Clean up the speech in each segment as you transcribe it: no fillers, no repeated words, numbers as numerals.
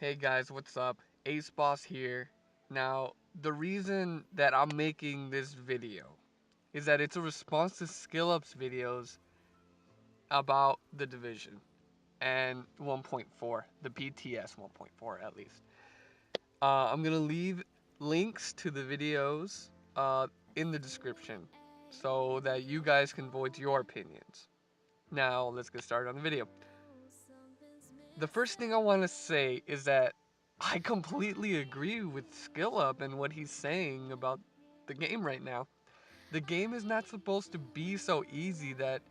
Hey guys, what's up? Ace Boss here. Now, the reason that I'm making this video is that it's a response to Skill Up's videos about the Division and 1.4, the PTS 1.4 at least. I'm gonna leave links to the videos in the description so that you guys can voice your opinions. Now, let's get started on the video. The first thing I want to say is that I completely agree with Skill Up and what he's saying about the game right now. The game is not supposed to be so easy that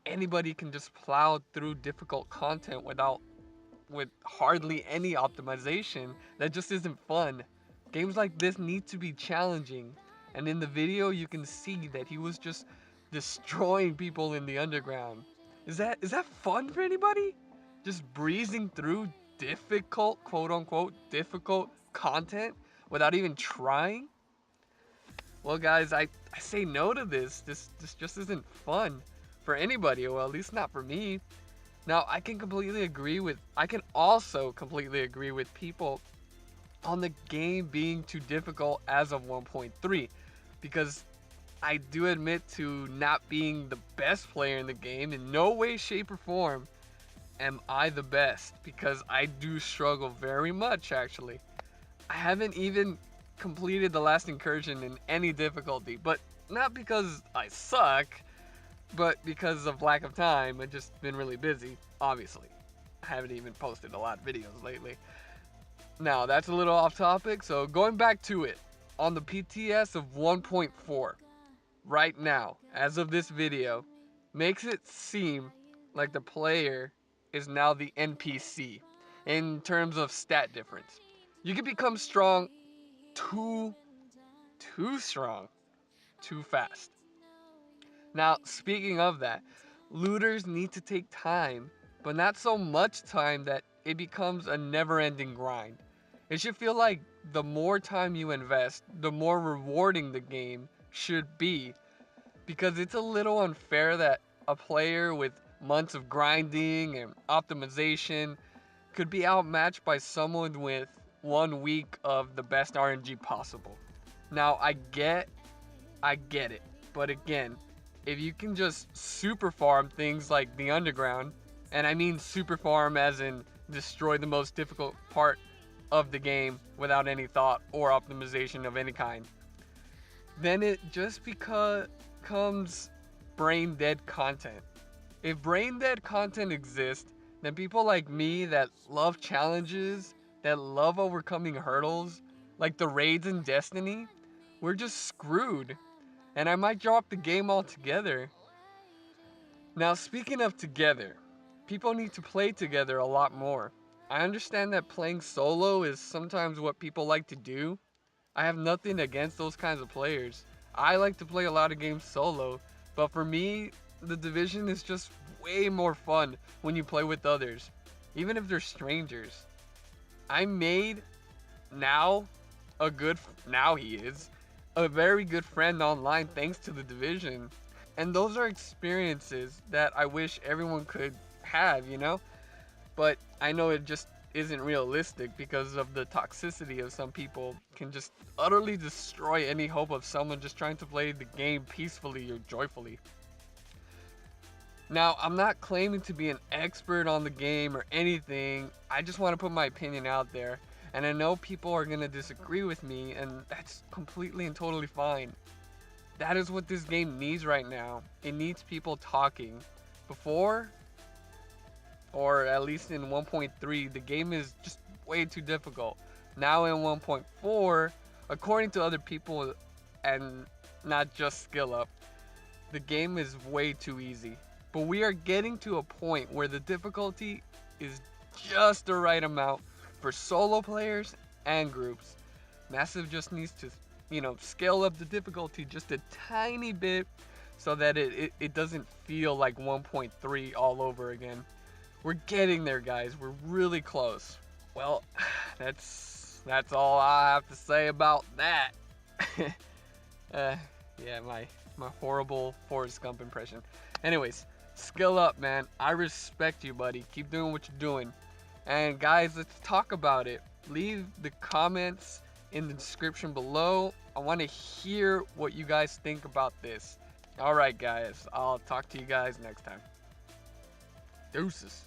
anybody can just plow through difficult content with hardly any optimization. That just isn't fun. Games like this need to be challenging. And in the video you can see that he was just destroying people in the underground. Is that fun for anybody? Just breezing through difficult, quote unquote, difficult content without even trying? Well, guys, I say no to this. This just isn't fun for anybody, well, at least not for me. Now, I can also completely agree with people on the game being too difficult as of 1.3 because I do admit to not being the best player in the game. In no way, shape, or form am I the best because I do struggle very much actually. I haven't even completed the last incursion in any difficulty, but not because I suck, but because of lack of time. I've just been really busy, obviously. I haven't even posted a lot of videos lately. Now, that's a little off topic, so going back to it. On the PTS of 1.4, right now, as of this video, makes it seem like the player is now the NPC in terms of stat difference. You can become strong too strong, too fast. Now, speaking of that, looters need to take time, but not so much time that it becomes a never-ending grind. It should feel like the more time you invest, the more rewarding the game should be, because it's a little unfair that a player with months of grinding and optimization could be outmatched by someone with 1 week of the best RNG possible. Now, I get it, but again, if you can just super farm things like the underground, and I mean super farm as in destroy the most difficult part of the game without any thought or optimization of any kind, then it just becomes brain dead content. If brain dead content exists, then people like me that love challenges, that love overcoming hurdles, like the raids in Destiny, we're just screwed. And I might drop the game altogether. Now, speaking of together, people need to play together a lot more. I understand that playing solo is sometimes what people like to do. I have nothing against those kinds of players. I like to play a lot of games solo, but for me, the Division is just way more fun when you play with others, even if they're strangers. I made now now he is a very good friend online thanks to the Division. And those are experiences that I wish everyone could have. But I know it just isn't realistic because of the toxicity of some people can just utterly destroy any hope of someone just trying to play the game peacefully or joyfully. Now, I'm not claiming to be an expert on the game or anything. I just want to put my opinion out there. And I know people are going to disagree with me, and that's completely and totally fine. That is what this game needs right now. It needs people talking. Before, or at least in 1.3, the game is just way too difficult. Now in 1.4, according to other people and not just Skill Up, the game is way too easy. But we are getting to a point where the difficulty is just the right amount for solo players and groups. Massive just needs to, scale up the difficulty just a tiny bit so that it doesn't feel like 1.3 all over again. We're getting there, guys. We're really close. Well, that's all I have to say about that. Yeah, my horrible Forrest Gump impression. Anyways, Skill Up, man. I respect you, buddy. Keep doing what you're doing. And guys, let's talk about it. Leave the comments in the description below. I want to hear what you guys think about this. All right, guys, I'll talk to you guys next time. Deuces.